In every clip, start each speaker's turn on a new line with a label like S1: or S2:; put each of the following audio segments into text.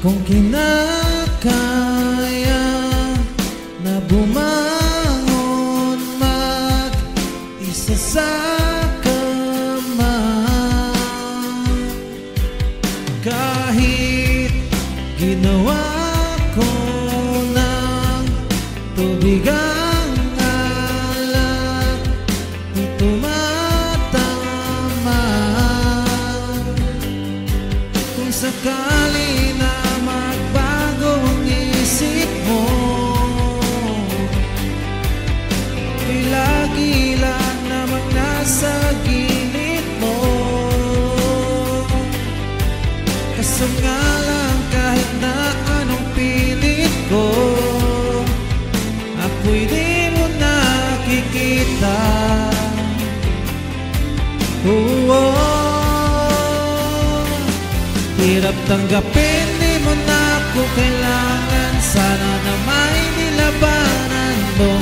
S1: Kung kinakaya na bumangon mag-isa sa kama, kahit ginawa ko ng tubig ang alak, di tumatama. Kung sakali na magbago ang isip mo, ay lagi lang namang nasa gilid mo. Kaso nga lang kahit na anong pilit ko, ako'y di mo nakikita. Hirap tanggapin, di mo na ako kailangan. Sana na may nilabanan mo.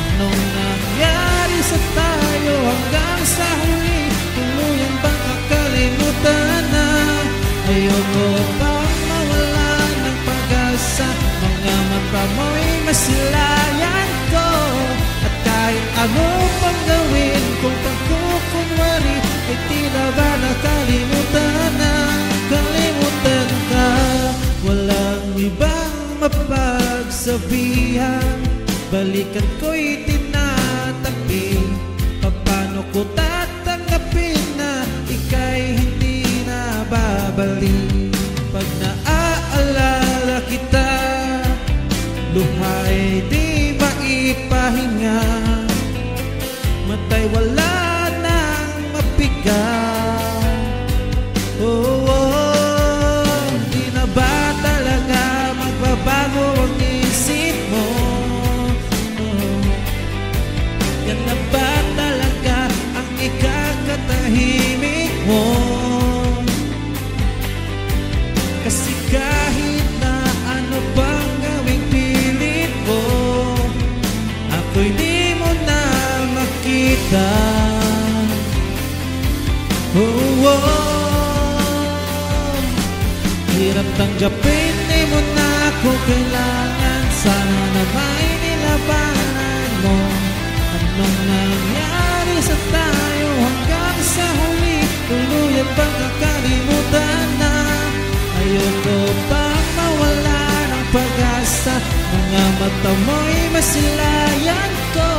S1: Anong nangyari sa tayo hanggang sa huli? Tuluyan bang kakalimutan na? Ayoko pang mawala ng pag-asa. Mga mata mo'y masilayan ko. At kahit ano pang gawin kung pagkukunwari, ay tila ba nakalimutan na? Kalimutan ka, walang ibang mapagsabihan. Balikan ko'y tinatabi. Paano ko tatanggapin na ika'y hindi na babalik? Pag naaalala kita, luha'y di maipahinga. Mata'y wala nang mapiga. Di na ba talaga magbabago ang isip mo? Yan na ba talaga ang ikakatahimik mo? Kasi kahit na ano bang gawing pilit mo, ako'y di mo na makita. Hirap tanggapin, di mo na ako kailangan. Sana na may nilabanan mo. Anong nangyari sa tayo hanggang sa huli? Tuluyan bang kakalimutan na? Ayoko pang mawala ng pag-asa. Mga mata mo'y masilayan ko.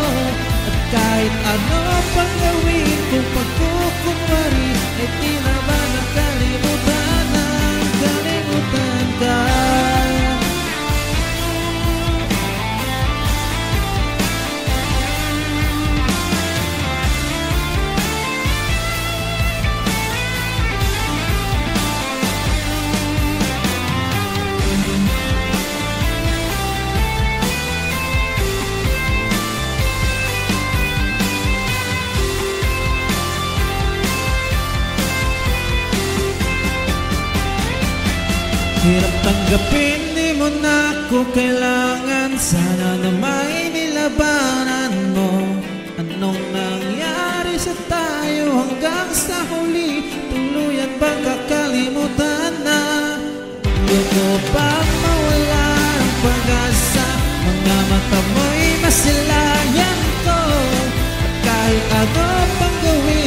S1: At kahit ano pang gawin kung pagkukunwari, ay di na ba nakalimutan na? Kalimutan ka. Hirap tanggapin, di mo na ako kailangan. Sana na may nilabanan mo. Anong nangyari sa tayo hanggang sa huli? Tuluyan bang kakalimutan na? Ayoko pang mawala ng pag-asa. Mga mata mo'y masilayan ko. At kahit ano pang gawin